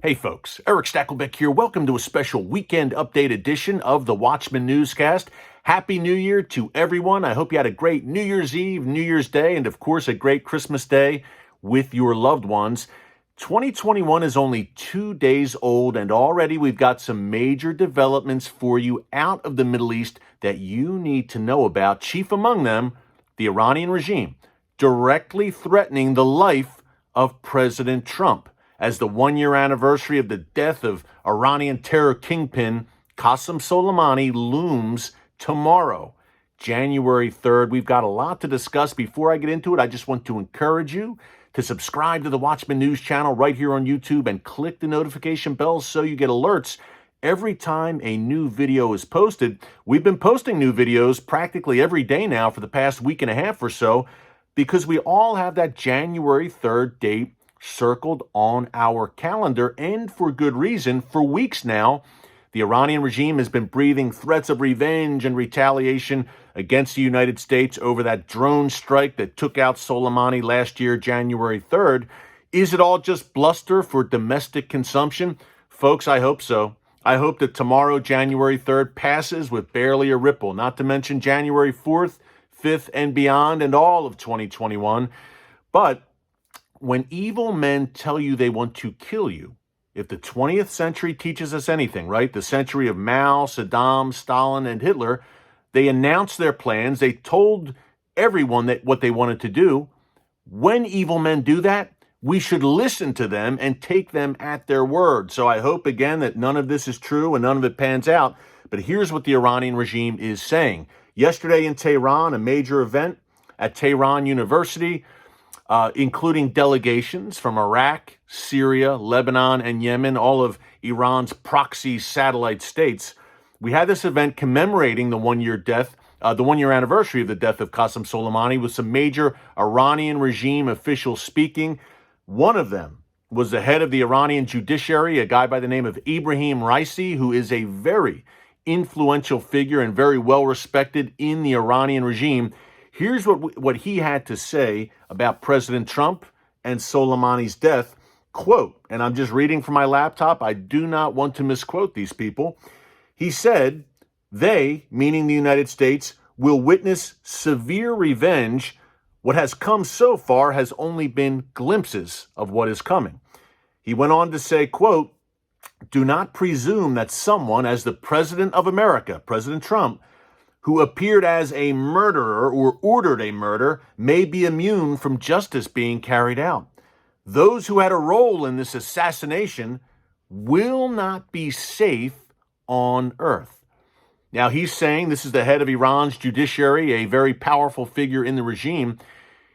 Hey folks, Erick Stakelbeck here. Welcome to a special weekend update edition of the Watchman Newscast. Happy New Year to everyone. I hope you had a great New Year's Eve, New Year's Day, and of course a great Christmas Day with your loved ones. 2021 is only 2 days old, and already we've got some major developments for you out of the Middle East that you need to know about. Chief among them, the Iranian regime directly threatening the life of President Trump, as the one-year anniversary of the death of Iranian terror kingpin Qassem Soleimani looms tomorrow, January 3rd. We've got a lot to discuss. Before I get into it, I just want to encourage you to subscribe to the Watchman News channel right here on YouTube and click the notification bell so you get alerts every time a new video is posted. We've been posting new videos practically every day now for the past week and a half or so because we all have that January 3rd date circled on our calendar, and for good reason. For weeks now, the Iranian regime has been breathing threats of revenge and retaliation against the United States over that drone strike that took out Soleimani last year, January 3rd. Is it all just bluster for domestic consumption? Folks, I hope so. I hope that tomorrow, January 3rd, passes with barely a ripple, not to mention January 4th, 5th, and beyond, and all of 2021. But when evil men tell you they want to kill you, if the 20th century teaches us anything, right, the century of Mao, Saddam, Stalin, and Hitler, they announced their plans. They told everyone that what they wanted to do. When evil men do that, we should listen to them and take them at their word. So I hope, again, that none of this is true and none of it pans out. But here's what the Iranian regime is saying. Yesterday in Tehran, a major event at Tehran University, including delegations from Iraq, Syria, Lebanon, and Yemen, all of Iran's proxy satellite states. We had this event commemorating the one-year anniversary of the death of Qassem Soleimani, with some major Iranian regime officials speaking. One of them was the head of the Iranian judiciary, a guy by the name of Ibrahim Raisi, who is a very influential figure and very well respected in the Iranian regime. Here's what he had to say about President Trump and Soleimani's death. Quote, and I'm just reading from my laptop. I do not want to misquote these people. He said, they, meaning the United States, will witness severe revenge. What has come so far has only been glimpses of what is coming. He went on to say, quote, do not presume that someone, as the President of America, President Trump, who appeared as a murderer or ordered a murder, may be immune from justice being carried out. Those who had a role in this assassination will not be safe on earth. Now, he's saying, this is the head of Iran's judiciary, a very powerful figure in the regime.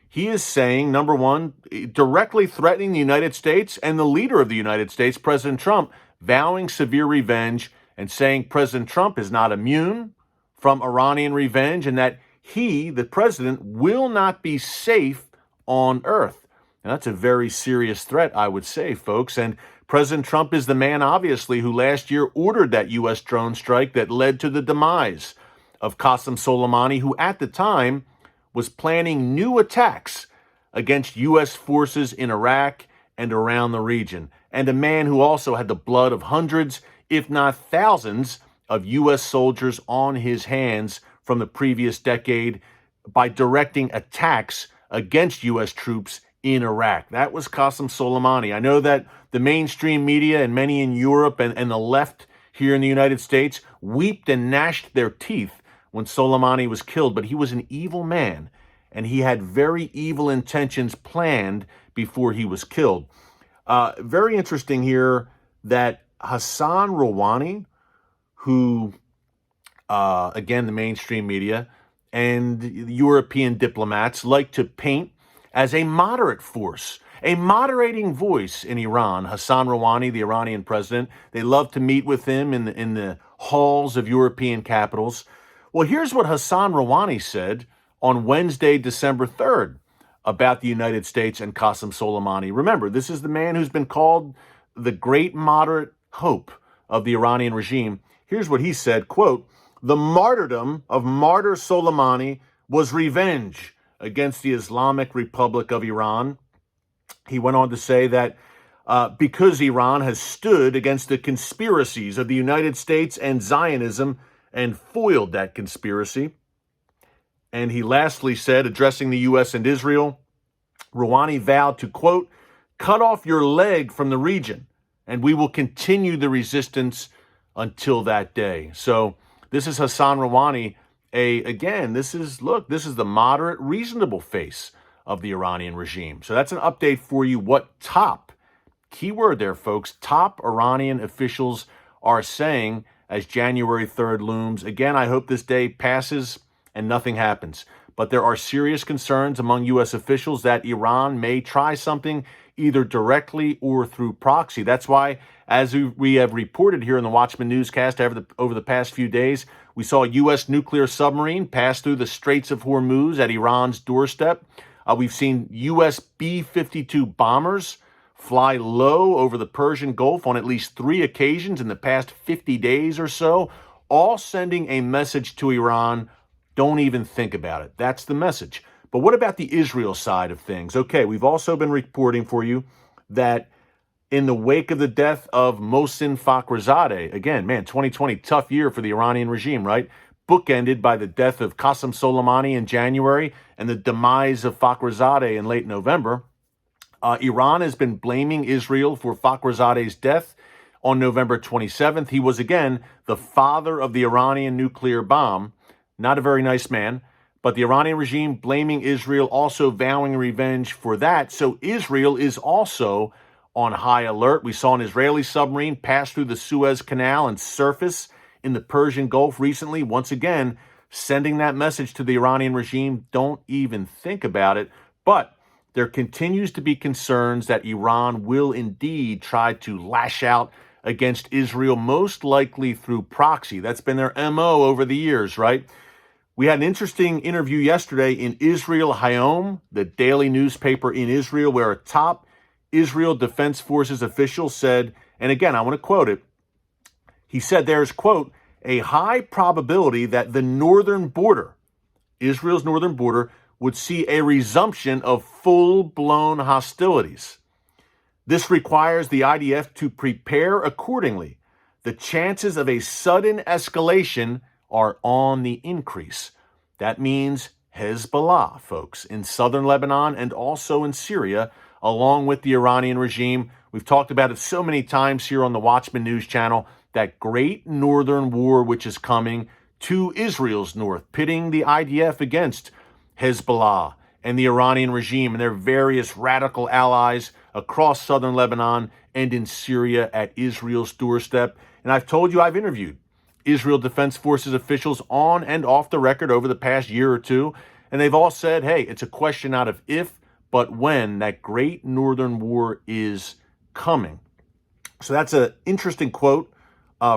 He is saying, number one, directly threatening the United States and the leader of the United States, President Trump, vowing severe revenge and saying President Trump is not immune from Iranian revenge, and that he, the president, will not be safe on earth. And that's a very serious threat, I would say, folks. And President Trump is the man, obviously, who last year ordered that U.S. drone strike that led to the demise of Qassem Soleimani, who at the time was planning new attacks against U.S. forces in Iraq and around the region, and a man who also had the blood of hundreds, if not thousands, of U.S. soldiers on his hands from the previous decade by directing attacks against U.S. troops in Iraq. That was Qassem Soleimani. I know that the mainstream media and many in Europe and the left here in the United States wept and gnashed their teeth when Soleimani was killed, but he was an evil man, and he had very evil intentions planned before he was killed. Very interesting here that Hassan Rouhani, who, again, the mainstream media and European diplomats like to paint as a moderate force, a moderating voice in Iran. Hassan Rouhani, the Iranian president, they love to meet with him in the halls of European capitals. Well, here's what Hassan Rouhani said on Wednesday, December 3rd, about the United States and Qassem Soleimani. Remember, this is the man who's been called the great moderate hope of the Iranian regime. Here's what he said, quote, the martyrdom of martyr Soleimani was revenge against the Islamic Republic of Iran. He went on to say that because Iran has stood against the conspiracies of the United States and Zionism and foiled that conspiracy. And he lastly said, addressing the U.S. and Israel, Rouhani vowed to, quote, cut off your leg from the region, and we will continue the resistance until that day. So this is Hassan Rouhani. This is the moderate, reasonable face of the Iranian regime. So that's an update for you. What top, keyword there, folks, top Iranian officials are saying as January 3rd looms. Again, I hope this day passes and nothing happens. But there are serious concerns among U.S. officials that Iran may try something either directly or through proxy. That's why, as we have reported here in the Watchman Newscast over the past few days, we saw a U.S. nuclear submarine pass through the Straits of Hormuz at Iran's doorstep. We've seen U.S. B-52 bombers fly low over the Persian Gulf on at least 3 occasions in the past 50 days or so, all sending a message to Iran. Don't even think about it. That's the message. But what about the Israel side of things? Okay, we've also been reporting for you that in the wake of the death of Mohsen Fakhrizadeh, again, 2020, tough year for the Iranian regime, right? Bookended by the death of Qassem Soleimani in January and the demise of Fakhrizadeh in late November. Iran has been blaming Israel for Fakhrizadeh's death on November 27th. He was, again, the father of the Iranian nuclear bomb. Not a very nice man, but the Iranian regime blaming Israel, also vowing revenge for that. So Israel is also on high alert. We saw an Israeli submarine pass through the Suez Canal and surface in the Persian Gulf recently, once again, sending that message to the Iranian regime. Don't even think about it. But there continues to be concerns that Iran will indeed try to lash out against Israel, most likely through proxy. That's been their MO over the years, right? We had an interesting interview yesterday in Israel Hayom, the daily newspaper in Israel, where a top Israel Defense Forces official said, and again, I want to quote it, he said there's, quote, a high probability that the northern border, Israel's northern border, would see a resumption of full-blown hostilities. This requires the IDF to prepare accordingly. The chances of a sudden escalation are on the increase. That means Hezbollah, folks, in southern Lebanon and also in Syria, along with the Iranian regime. We've talked about it so many times here on the Watchman News Channel, that great northern war which is coming to Israel's north, pitting the IDF against Hezbollah and the Iranian regime and their various radical allies across southern Lebanon and in Syria at Israel's doorstep. And I've told you, I've interviewed Israel Defense Forces officials on and off the record over the past year or two, and they've all said, hey, it's a question not of if, but when that great northern war is coming. So that's an interesting quote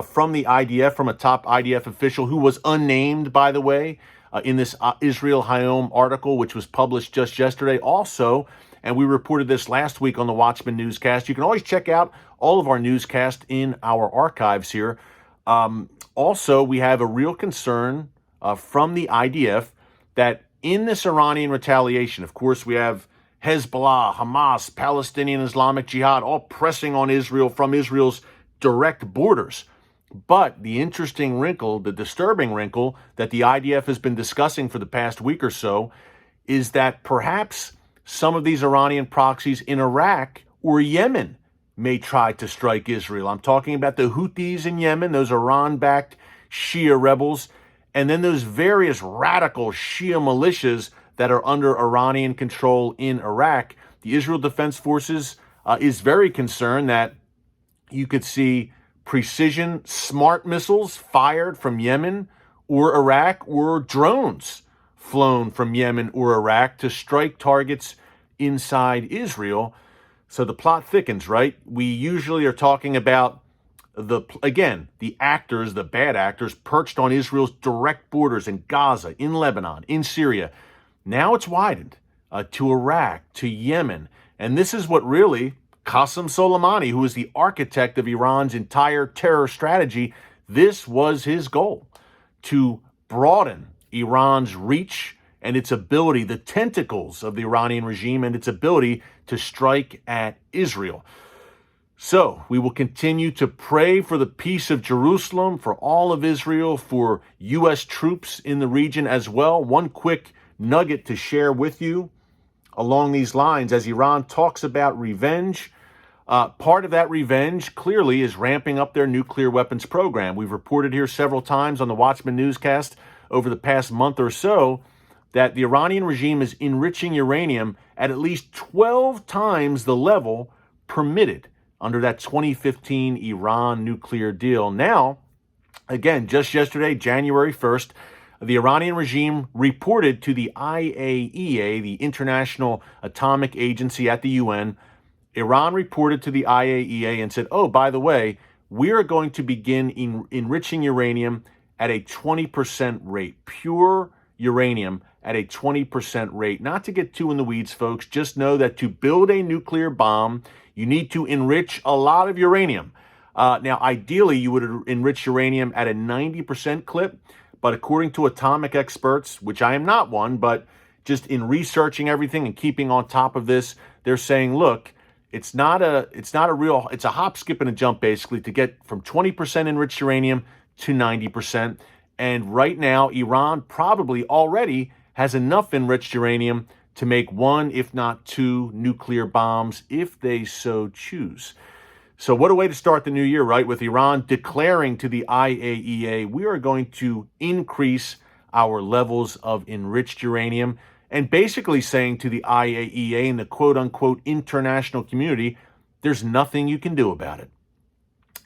from the IDF, from a top IDF official who was unnamed, by the way, in this Israel Hayom article, which was published just yesterday. Also, and we reported this last week on the Watchman Newscast. You can always check out all of our newscasts in our archives here. Also, we have a real concern from the IDF that in this Iranian retaliation, of course, we have Hezbollah, Hamas, Palestinian Islamic Jihad, all pressing on Israel from Israel's direct borders. But the interesting wrinkle, the disturbing wrinkle that the IDF has been discussing for the past week or so is that perhaps some of these Iranian proxies in Iraq or Yemen may try to strike Israel. I'm talking about the Houthis in Yemen, those Iran-backed Shia rebels, and then those various radical Shia militias that are under Iranian control in Iraq. The Israel Defense Forces is very concerned that you could see precision smart missiles fired from Yemen or Iraq, or drones flown from Yemen or Iraq to strike targets inside Israel. So the plot thickens, right? We usually are talking about the actors, the bad actors, perched on Israel's direct borders in Gaza, in Lebanon, in Syria. Now it's widened to Iraq, to Yemen. And this is what really Qassem Soleimani, who is the architect of Iran's entire terror strategy, this was his goal, to broaden Iran's reach and its ability, the tentacles of the Iranian regime and its ability to strike at Israel. So we will continue to pray for the peace of Jerusalem, for all of Israel, for U.S. troops in the region as well. One quick nugget to share with you along these lines, as Iran talks about revenge, part of that revenge clearly is ramping up their nuclear weapons program. We've reported here several times on the Watchman Newscast over the past month or so that the Iranian regime is enriching uranium at least 12 times the level permitted under that 2015 Iran nuclear deal. Now, again, just yesterday, January 1st, the Iranian regime reported to the IAEA, the International Atomic Agency at the UN. Iran reported to the IAEA and said, oh, by the way, we are going to begin enriching uranium at a 20% rate, pure uranium at a 20% rate. Not to get too in the weeds, folks, just know that to build a nuclear bomb, you need to enrich a lot of uranium. Now, ideally, you would enrich uranium at a 90% clip, but according to atomic experts, which I am not one, but just in researching everything and keeping on top of this, they're saying, look, it's a hop, skip, and a jump, basically, to get from 20% enriched uranium to 90%. And right now, Iran probably already has enough enriched uranium to make one, if not two, nuclear bombs, if they so choose. So what a way to start the new year, right? With Iran declaring to the IAEA, we are going to increase our levels of enriched uranium, and basically saying to the IAEA and the quote-unquote international community, there's nothing you can do about it.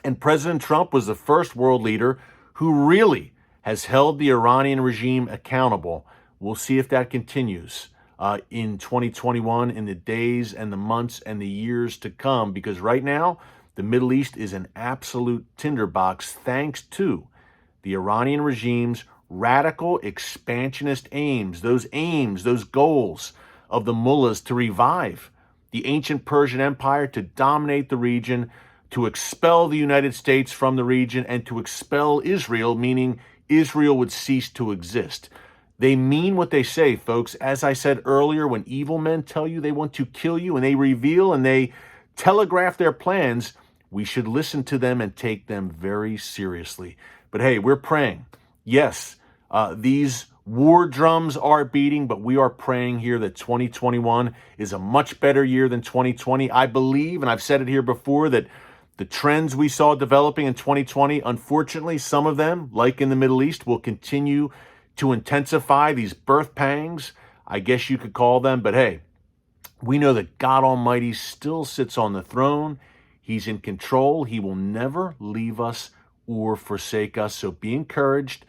And President Trump was the first world leader who really has held the Iranian regime accountable. We'll see if that continues in 2021, in the days and the months and the years to come, because right now, the Middle East is an absolute tinderbox thanks to the Iranian regime's radical expansionist aims, those goals of the mullahs to revive the ancient Persian Empire, to dominate the region, to expel the United States from the region, and to expel Israel, meaning Israel would cease to exist. They mean what they say, folks. As I said earlier, when evil men tell you they want to kill you and they reveal and they telegraph their plans, we should listen to them and take them very seriously. But hey, we're praying. Yes, these war drums are beating, but we are praying here that 2021 is a much better year than 2020. I believe, and I've said it here before, that the trends we saw developing in 2020, unfortunately, some of them, like in the Middle East, will continue to intensify, these birth pangs, I guess you could call them. But hey, we know that God Almighty still sits on the throne. He's in control. He will never leave us or forsake us. So be encouraged.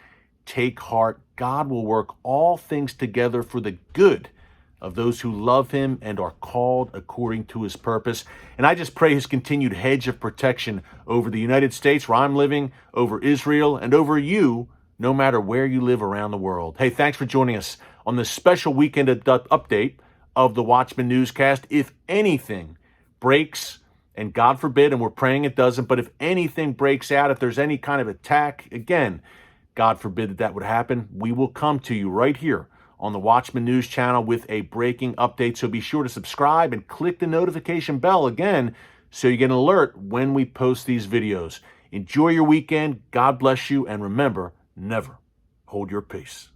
Take heart. God will work all things together for the good of those who love him and are called according to his purpose. And I just pray his continued hedge of protection over the United States, where I'm living, over Israel, and over you, no matter where you live around the world. Hey, thanks for joining us on this special weekend update of the Watchman Newscast. If anything breaks, and God forbid, and we're praying it doesn't, but if anything breaks out, if there's any kind of attack, again, God forbid that would happen, we will come to you right here on the Watchman News channel with a breaking update. So be sure to subscribe and click the notification bell again so you get an alert when we post these videos. Enjoy your weekend. God bless you. And remember, never hold your peace.